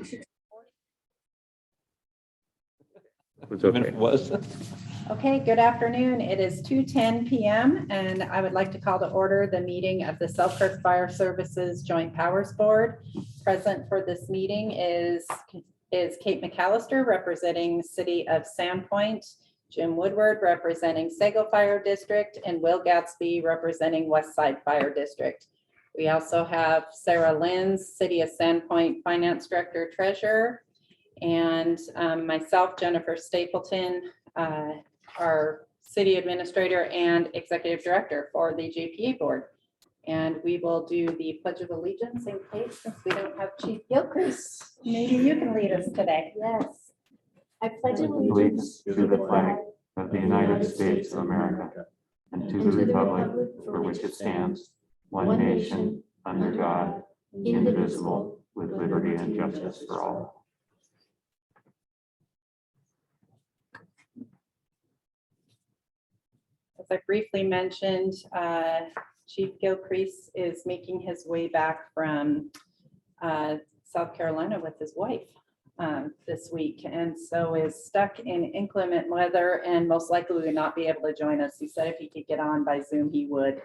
It's okay. It was. Okay, good afternoon. It is 2:10 p.m. and I would like to call to order the meeting of the Selkirk Fire Services Joint Powers Board. Present for this meeting is Kate McAllister representing the City of Sandpoint, Jim Woodward representing Sago Fire District, and Will Gatsby representing West Side Fire District. We also have Sarah Lenz, City of Sandpoint Finance Director Treasurer, and myself, Jennifer Stapleton, our City Administrator and Executive Director for the JPA Board. And we will do the Pledge of Allegiance in case since we don't have Chief Gilchrist. Maybe you can lead us today. Yes. I pledge allegiance To the flag of the United States of America and to the republic for which it stands, one nation, under God, indivisible, with liberty and justice for all. As I briefly mentioned, Chief Gilchrist is making his way back from South Carolina with his wife this week, and so is stuck in inclement weather and most likely will not be able to join us. He said if he could get on by Zoom, he would,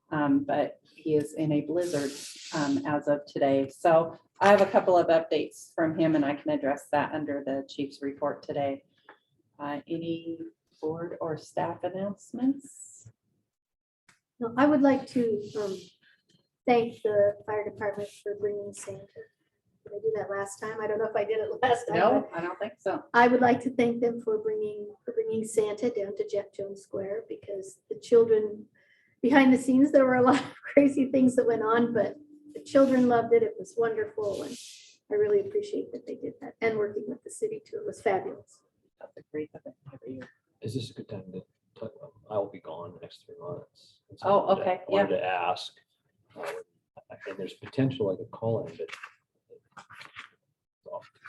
but he is in a blizzard as of today. So I have a couple of updates from him and I can address that under the Chief's report today. Any board or staff announcements? No, I would like to thank the fire department for bringing Santa. Did I do that last time? I don't know if I did it last time. No, but I don't think so. I would like to thank them for bringing Santa down to Jeff Jones Square, because the children behind the scenes, there were a lot of crazy things that went on, but the children loved it. It was wonderful. And I really appreciate that they did that, and working with the city too. It was fabulous. That's a great event every year. Is this a good time to talk about? I'll be gone the next 3 months. And so Oh, I wanted to- okay, I wanted to ask, and there's potential I could call in, but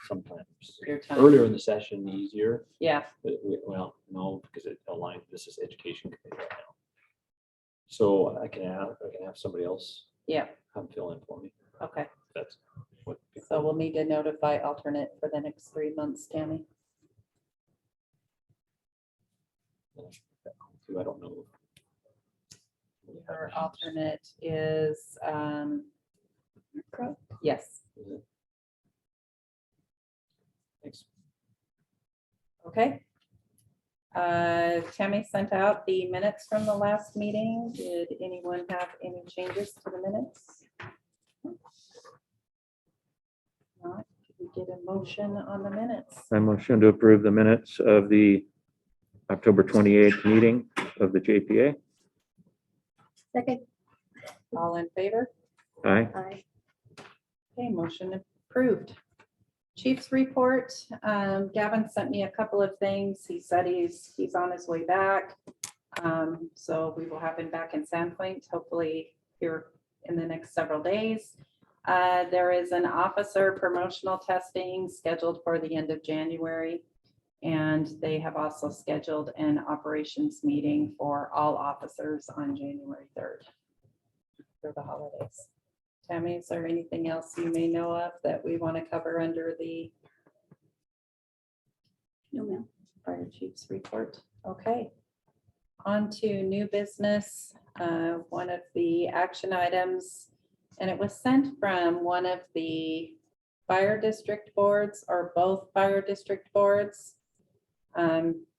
sometimes Your time. earlier in the session easier, Yeah, but well, no, because it aligned, this is education committee right now. So I can have somebody else yeah, come fill in for me. okay. That's what. So we'll need to notify alternate for the next 3 months, Tammy. I don't know. Our alternate is, yes, Thanks. okay. Tammy sent out the minutes from the last meeting. Did anyone have any changes to the minutes? Not, did we get a motion on the minutes? I motion to approve the minutes of the October 28th meeting of the JPA. Second, All in favor? Aye. I Okay, motion approved. Chief's report. Gavin sent me a couple of things. He said he's on his way back. So we will have him back in Sandpoint, hopefully here in the next several days. There is an officer promotional testing scheduled for the end of January. And they have also scheduled an operations meeting for all officers on January 3rd for the holidays. Tammy, is there anything else you may know of that we want to cover under the no ma'am. fire chief's report? Okay. On to new business. One of the action items, and it was sent from one of the fire district boards or both fire district boards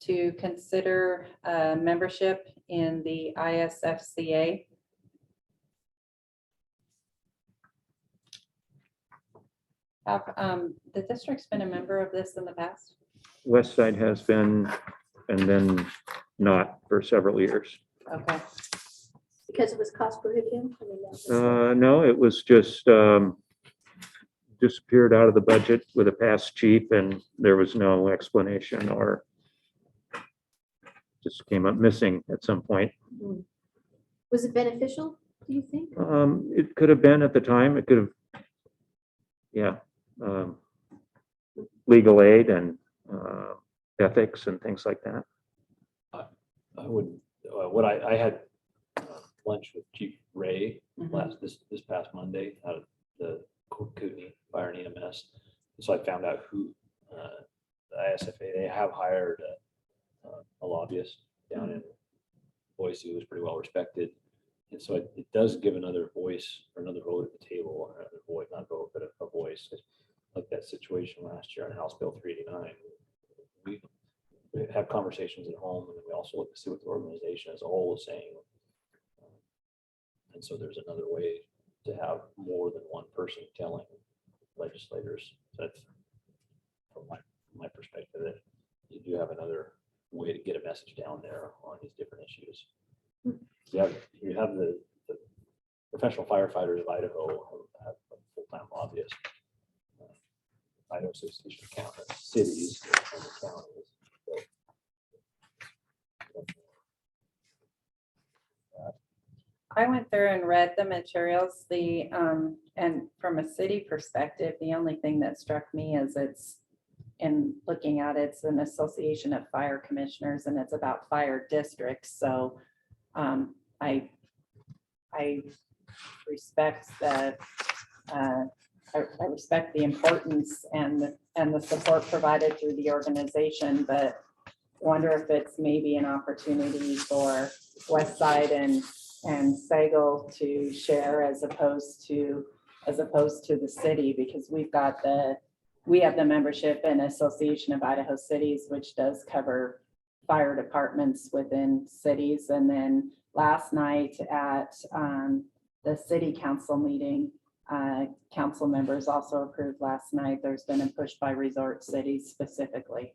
to consider membership in the ISFCA. Have the district's been a member of this in the past? West Side has been, and then not for several years. Okay, Because it was cost prohibitive. I mean, that was- No, it was just disappeared out of the budget with a past chief, and there was no explanation, or just came up missing at some point. Was it beneficial, do you think? It could have been at the time. It could have, yeah, legal aid and ethics and things like that. I would, I had lunch with Chief Ray Mhm. this past Monday out of the Kootenai Fire and EMS. So I found out who, the ISFA, they have hired a lobbyist down in Boise who is pretty well respected. And so it does give another voice or another vote at the table, or another voice, not vote, but a voice. Like that situation last year on House Bill 389. We have conversations at home, and then we also look to see what the organization as a whole is saying. And so there's another way to have more than one person telling legislators. That's from my perspective, that you do have another way to get a message down there on these different issues. You have the professional firefighters of Idaho have a full-time lobbyist. Idaho Association of County Cities and the counties. I went through and read the materials, and from a city perspective, the only thing that struck me is in looking at it's an association of fire commissioners, and it's about fire districts. So I respect that. I respect the importance and the support provided through the organization, but wonder if it's maybe an opportunity for West Side and Sagal to share as opposed to the city, because we have the membership in Association of Idaho Cities, which does cover fire departments within cities. And then last night at the city council meeting, council members also approved last night. There's been a push by resort cities specifically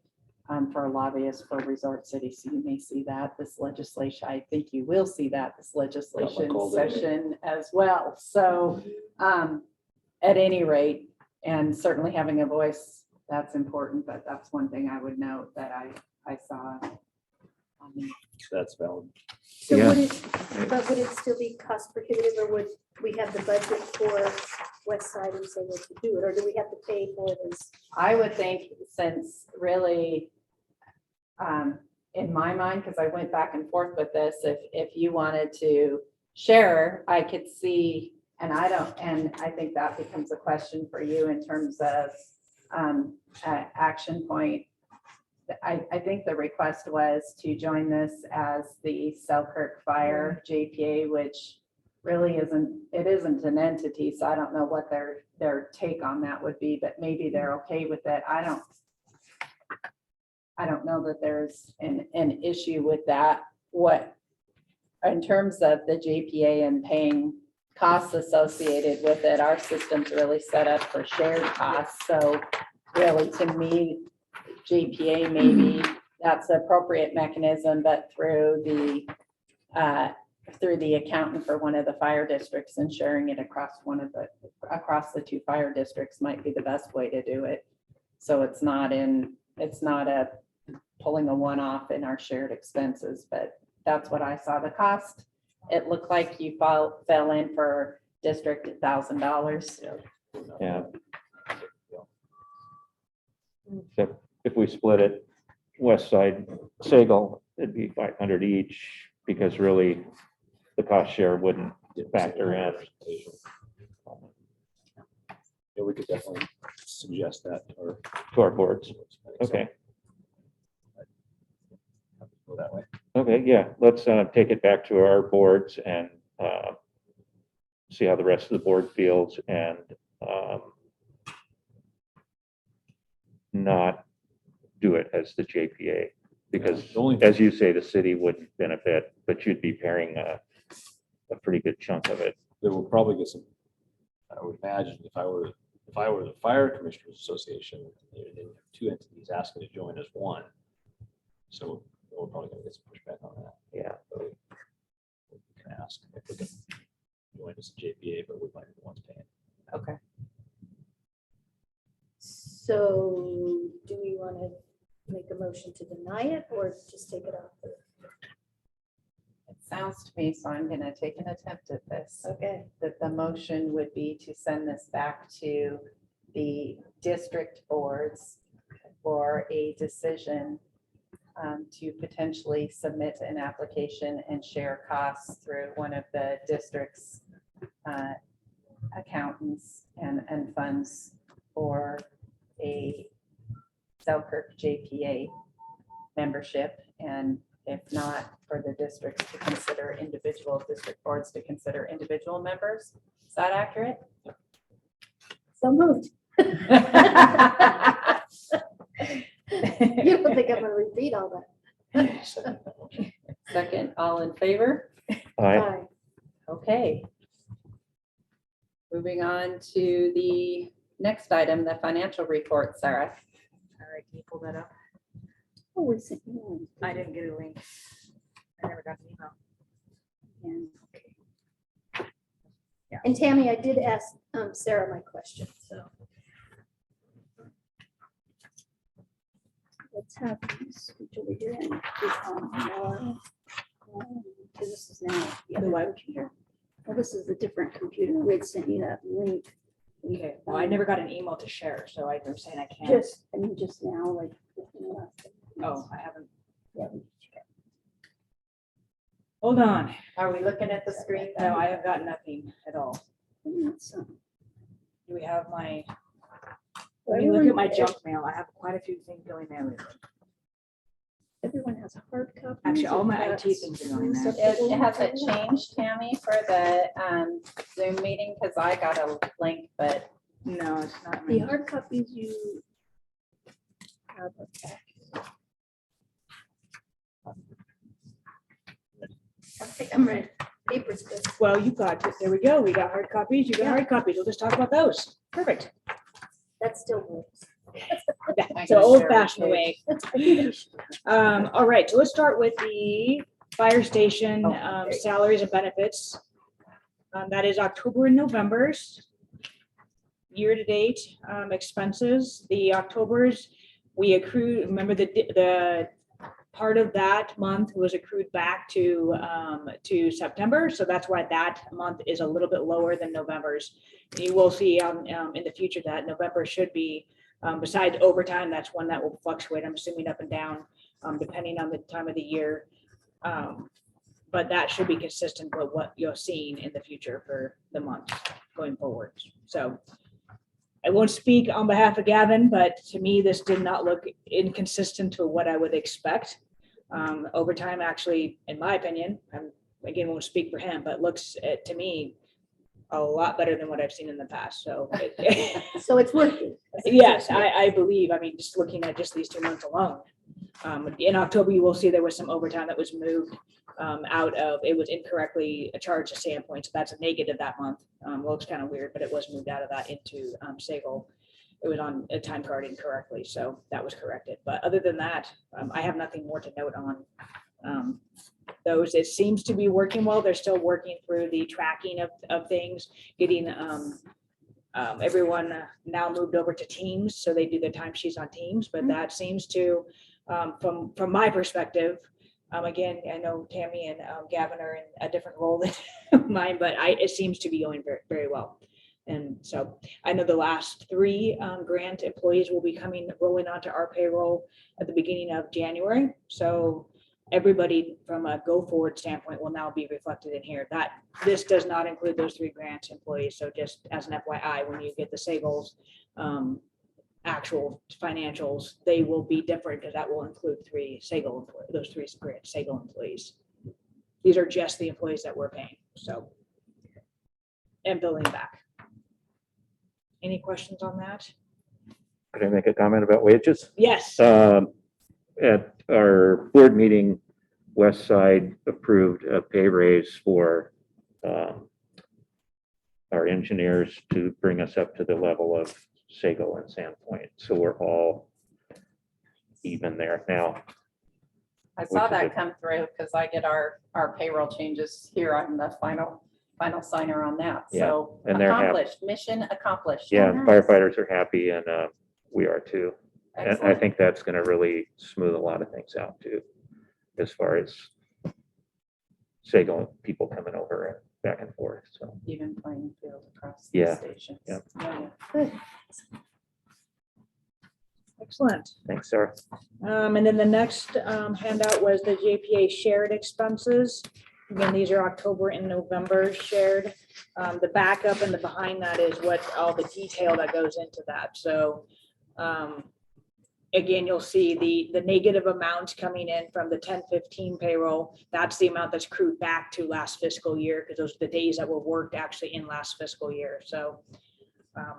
for lobbyists for resort cities. So you may see that this legislation, I think you will see that this legislation session as well. So at any rate, and certainly having a voice, that's important, but that's one thing I would note that I saw. That's valid. So Yeah. would it still be cost prohibitive, or would we have the budget for West Side and Sagal to do it, or do we have to pay for this? I would think, since really, in my mind, because I went back and forth with this, if you wanted to share, I could see, and I think that becomes a question for you in terms of action point. I think the request was to join this as the Selkirk Fire JPA, which really isn't an entity, so I don't know what their take on that would be, but maybe they're okay with it. I don't know that there's an issue with that. What, in terms of the JPA and paying costs associated with it, our system's really set up for shared costs. So really, to me, JPA, maybe that's the appropriate mechanism, but through the accountant for one of the fire districts and sharing it across the two fire districts might be the best way to do it. So it's not a pulling a one-off in our shared expenses, but that's what I saw the cost. It looked like you fell in for district $1,000. Yeah. So if we split it, West Side, Sagal, it'd be 500 each, because really the cost share wouldn't factor in. Yeah, we could definitely suggest that To our boards. Okay, Go that way. okay, yeah, let's take it back to our boards and see how the rest of the board feels, and not do it as the JPA, because as you say, the city wouldn't benefit, but you'd be paying a pretty good chunk of it. There will probably get some, I would imagine, if I were the Fire Commissioners Association, they'd have two entities asking to join as one. So we're probably gonna get some pushback on that. Yeah. So we can ask if we can join as a JPA, but we might be the ones paying. Okay. So do we want to make a motion to deny it, or just take it off? It sounds to me, so I'm going to take an attempt at this. Okay. That the motion would be to send this back to the district boards for a decision to potentially submit an application and share costs through one of the district's accountants and funds for Selkirk JPA membership, and if not, for the districts to consider individual district boards to consider individual members. Is that accurate? So moved. You don't think I'm gonna repeat all that? Second, all in favor? Aye. Aye. Okay. Moving on to the next item, the financial report, Sarah. All right, can you pull that up? Oh, we sent you one. I didn't get a link. I never got an email. And, okay. Yeah. And Tammy, I did ask Sarah my question, so. Let's have these switch over here and this on more. Because this is now the other computer. Well, this is a different computer. We had sent you that link. Okay, well, I never got an email to share, so I'm saying I can't. Just now, like. Oh, I haven't. Yeah. Hold on. Are we looking at the screen? No, I have got nothing at all. That's, Do we have my, when you look at my junk mail, I have quite a few things going there lately. Everyone has a hard copy. Actually, all my IT things are going there. It hasn't changed, Tammy, for the Zoom meeting, because I got a link, but No, it's not. The me. hard copies you have. I think I'm ready. Paper's good. Well, you got it. There we go. We got hard copies. You got Yeah. hard copies. We'll just talk about those. Perfect. That still works. That's the old fashioned way. All right, so let's start with the fire station salaries and benefits. That is October and November's year-to-date expenses. The October's, we accrued, remember the part of that month was accrued back to September, so that's why that month is a little bit lower than November's. You will see in the future that November should be, besides overtime, that's one that will fluctuate, I'm assuming up and down, depending on the time of the year. But that should be consistent with what you're seeing in the future for the month going forward. So I won't speak on behalf of Gavin, but to me, this did not look inconsistent to what I would expect. Overtime actually, in my opinion, again, won't speak for him, but looks to me a lot better than what I've seen in the past. So So it's working. yes, I believe, I mean, just looking at just these 2 months alone. In October, you will see there was some overtime that was moved out of, it was incorrectly charged to Sandpoint, so that's a negative that month. Looks kind of weird, but it was moved out of that into Sagal. It was on a time card incorrectly, so that was corrected. But other than that, I have nothing more to note on those. It seems to be working well. They're still working through the tracking of things, getting everyone now moved over to Teams, so they do their timesheets on Teams, but that seems to, from my perspective, again, I know Tammy and Gavin are in a different role than mine, but it seems to be going very, very well. And so I know the last 3 grant employees will be rolling onto our payroll at the beginning of January. So everybody from a go forward standpoint will now be reflected in here. This does not include those 3 grant employees. So just as an FYI, when you get the Sagles actual financials, they will be different because that will include 3 Sagal employees, those 3 grant Sagal employees. These are just the employees that we're paying. So, and billing back. Any questions on that? Could I make a comment about wages? Yes. At our board meeting, West Side approved a pay raise for our engineers to bring us up to the level of Sagal and Sandpoint. So we're all even there now. I saw Which is that a- come through because I get our payroll changes here. I'm the final signer on that. Yeah, So and they're happy. accomplished, mission accomplished. Yeah, nice. firefighters are happy and we are too. And I Excellent. think that's going to really smooth a lot of things out too, as far as Sagal people coming over and back and forth. So Even playing field across the Yeah, stations. yeah. Yeah. Excellent. thanks, Sarah. And then the next handout was the JPA shared expenses. Again, these are October and November shared. The backup and the behind that is what all the detail that goes into that. So again, you'll see the negative amount coming in from the 10-15 payroll. That's the amount that's accrued back to last fiscal year, because those are the days that were worked actually in last fiscal year. So I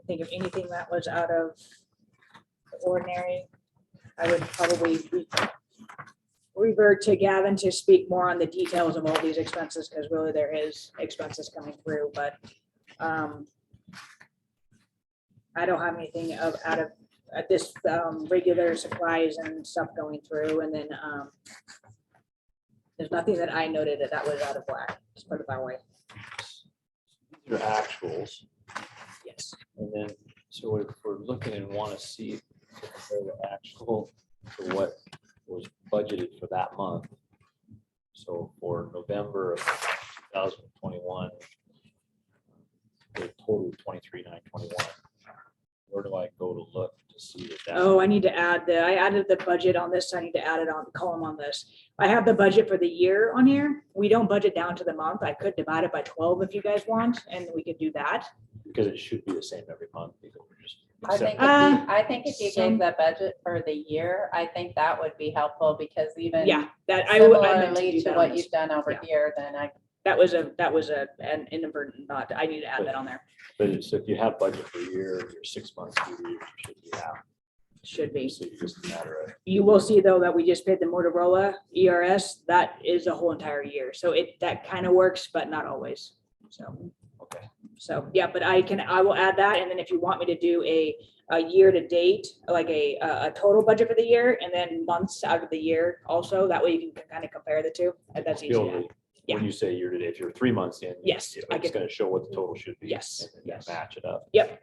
think if anything that was out of the ordinary, I would probably revert to Gavin to speak more on the details of all these expenses, because really there is expenses coming through, but I don't have anything out of this regular supplies and stuff going through, and then there's nothing that I noted that was out of whack. Just put it that way. Your actuals, Yes. and then, so if we're looking and want to see the actual for what was budgeted for that month. So for November of 2021, the total 23,921. Where do I go to look to see that? Oh, I need to add I added the budget on this. I need to add it on column on this. I have the budget for the year on here. We don't budget down to the month. I could divide it by 12 if you guys want, and we could do that. Because it should be the same every month. Because we're just I think, if you some- gave the budget for the year, I think that would be helpful, because even Yeah, that I meant to similarly do to that on what this. you've done over Yeah. here, then That was an inadvertent thought. I need to add that on there. But it's, if you have budget for a year, your 6 months, you should be out. Should be. So you just matter of. You will see though that we just paid the Motorola ERS. That is a whole entire year. So that kind of works, but not always. So, Okay. so yeah, but I will add that. And then if you want me to do a year to date, like a total budget for the year, and then months out of the year also, that way you can kind of compare the two. That's easy. When Yeah. you say year to date, if you're 3 months in. Yes, I It's get- going to show what the total should be. Yes, and then yes. Match it up. Yep.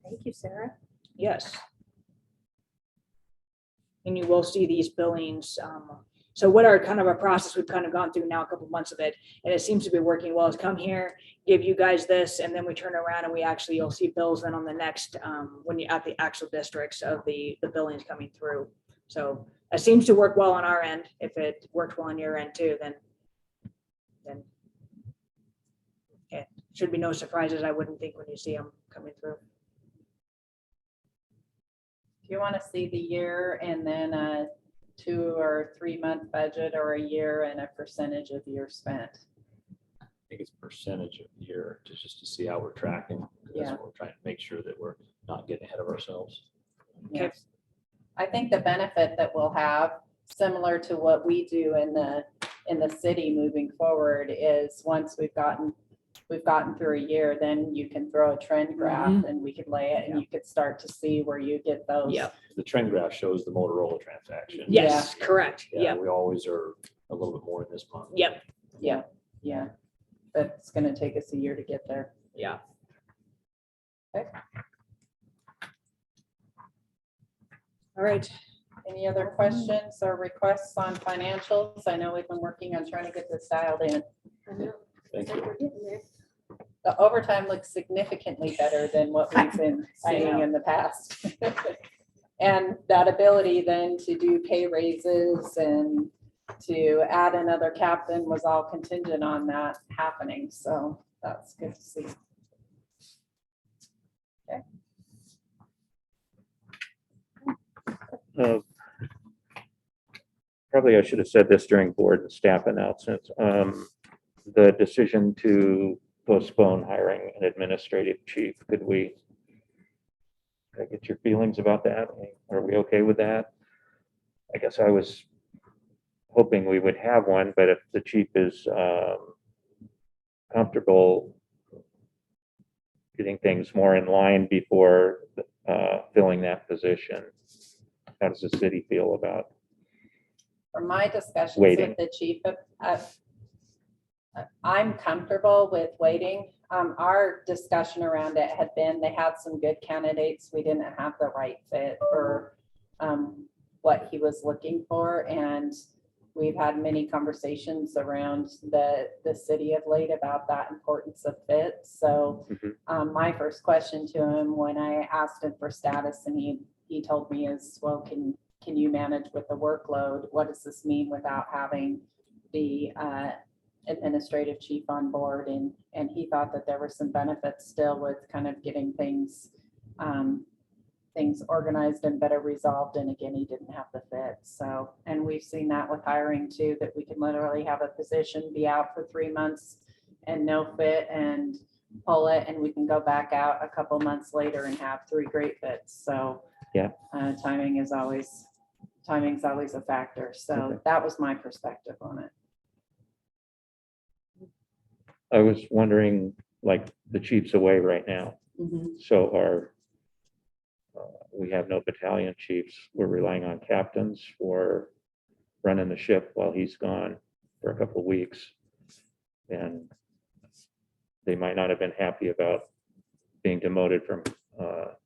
Thank you, Sarah. Yes. And you will see these billings. So what our kind of a process we've kind of gone through now, a couple months of it, and it seems to be working well, is come here, give you guys this, and then we turn around and we actually, you'll see bills then on the next, when you're at the actual districts of the billings coming through. So it seems to work well on our end. If it worked well on your end too, then okay, should be no surprises, I wouldn't think, when you see them coming through. if you want to see the year and then a 2 or 3 month budget, or a year and a percentage of year spent. I think it's percentage of year just to see how we're tracking. 'Cause that's Yeah. what we're trying to make sure that we're not getting ahead of ourselves. Okay. Yes. I think the benefit that we'll have, similar to what we do in the city moving forward, is once we've gotten through a year, then you can throw a trend graph and we could lay it, and you could start to see where you get those. Yeah. The trend graph shows the Motorola transaction. Yes, correct. Yeah, Yeah. we always are a little bit more in this month. Yep. Yeah. But it's gonna take us a year to get there. Yeah. Okay. All right. Any other questions or requests on financials? I know we've been working on trying to get this dialed in. I know. Thank It's like you. we're getting there. The overtime looks significantly better than what we've been I seeing know. in the past. And that ability then to do pay raises and to add another captain was all contingent on that happening. So that's good to see. Probably I should have said this during board and staff announcements. The decision to postpone hiring an administrative chief, could I get your feelings about that? Are we okay with that? I guess I was hoping we would have one, but if the chief is comfortable getting things more in line before filling that position, how does the city feel about? From my discussions Waiting. with the chief, I'm comfortable with waiting. Our discussion around it had been, they had some good candidates. We didn't have the right fit for what he was looking for. And we've had many conversations around the city of late about that importance of fit. So my first question to him when I asked him for status, and he told me is, well, can you manage with the workload? What does this mean without having the administrative chief on board, and he thought that there were some benefits still with kind of getting things things organized and better resolved. And again, he didn't have the fit. So, and we've seen that with hiring too, that we can literally have a position be out for 3 months and no fit and pull it, and we can go back out a couple months later and have 3 great fits. So Yeah. Timing's always a factor. So Okay. that was my perspective on it. I was wondering, like, the chief's away right now, so we have no battalion chiefs. We're relying on captains for running the ship while he's gone for a couple of weeks. And they might not have been happy about being demoted from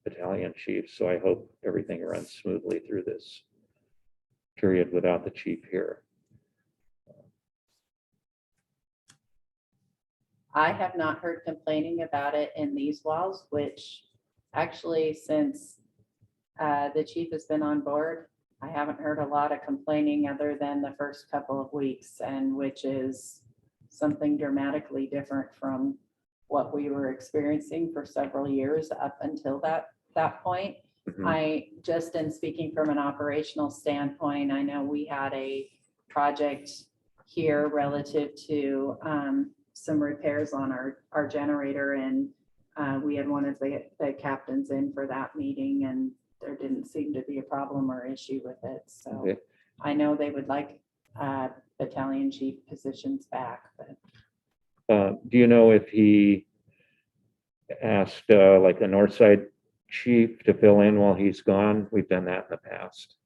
battalion chiefs, so I hope everything runs smoothly through this period without the chief here. I have not heard complaining about it in these walls, which actually since the chief has been on board, I haven't heard a lot of complaining other than the first couple of weeks, and which is something dramatically different from what we were experiencing for several years up until that point. Mhm. I just in speaking from an operational standpoint, I know we had a project here relative to some repairs on our generator, and we had one of the captains in for that meeting, and there didn't seem to be a problem or issue with it. So Okay. I know they would like battalion chief positions back, but Do you know if he asked like the north side chief to fill in while he's gone? We've done that in the past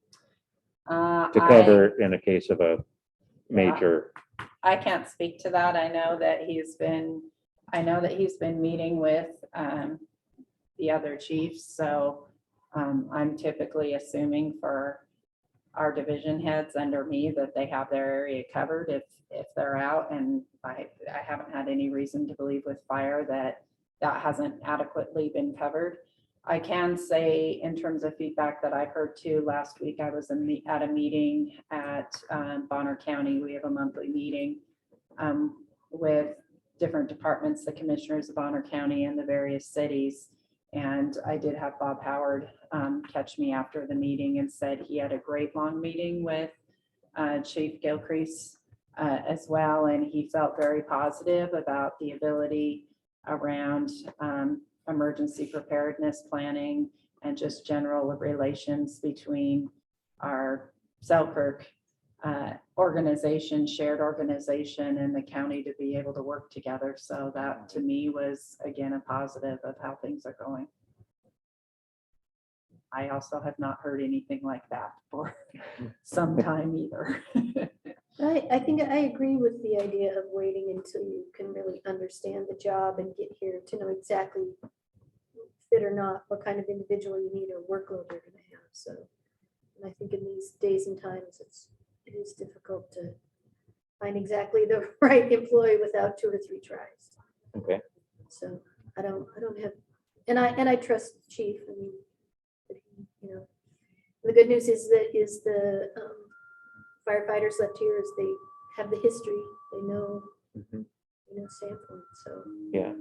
to cover in a case of a major. I can't speak to that. I know that he's been meeting with the other chiefs. So I'm typically assuming for our division heads under me that they have their area covered if they're out. And I haven't had any reason to believe with fire that hasn't adequately been covered. I can say in terms of feedback that I've heard too, last week I was at a meeting at Bonner County. We have a monthly meeting with different departments, the commissioners of Bonner County and the various cities. And I did have Bob Howard catch me after the meeting and said he had a great long meeting with Chief Gilcrease as well. And he felt very positive about the ability around emergency preparedness planning and just general relations between our Selkirk organization, shared organization, and the county to be able to work together. So that to me was again a positive of how things are going. I also have not heard anything like that for some time either. I think I agree with the idea of waiting until you can really understand the job and get here to know exactly fit or not, what kind of individual you need or workload you're gonna have. So, and I think in these days and times, it is difficult to find exactly the right employee without 2 or 3 tries. Okay. So I don't have, and I trust the chief. I mean, that he, you know, the good news is that the firefighters left here is they have the history, they know, Mhm. Sanford, so. Yeah,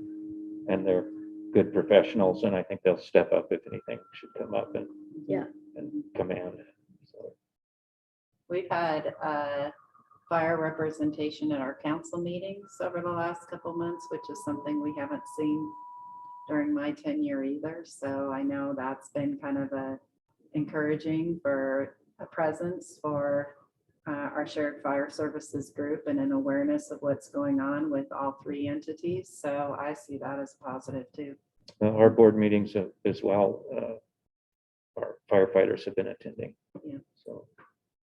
and they're good professionals, and I think they'll step up if anything should come up and Yeah. and command. So, We've had fire representation at our council meetings over the last couple months, which is something we haven't seen during my tenure either. So I know that's been kind of encouraging for a presence for our shared fire services group and an awareness of what's going on with all 3 entities. So I see that as positive too. our board meetings as well, our firefighters have been attending. Yeah. So,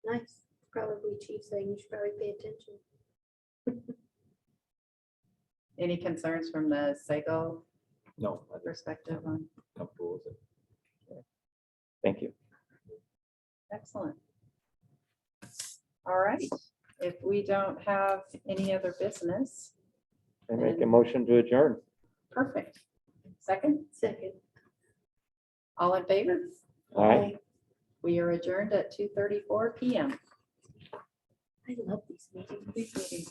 Nice. Probably chief saying you should probably pay attention. Any concerns from the SAGO No, I think perspective on? I'm comfortable with it. thank you. Excellent. All right. If we don't have any other business, I make a motion to adjourn. perfect. Second, Second. all in favor? Aye. We are adjourned at 2:34 p.m. I love these meetings. These meetings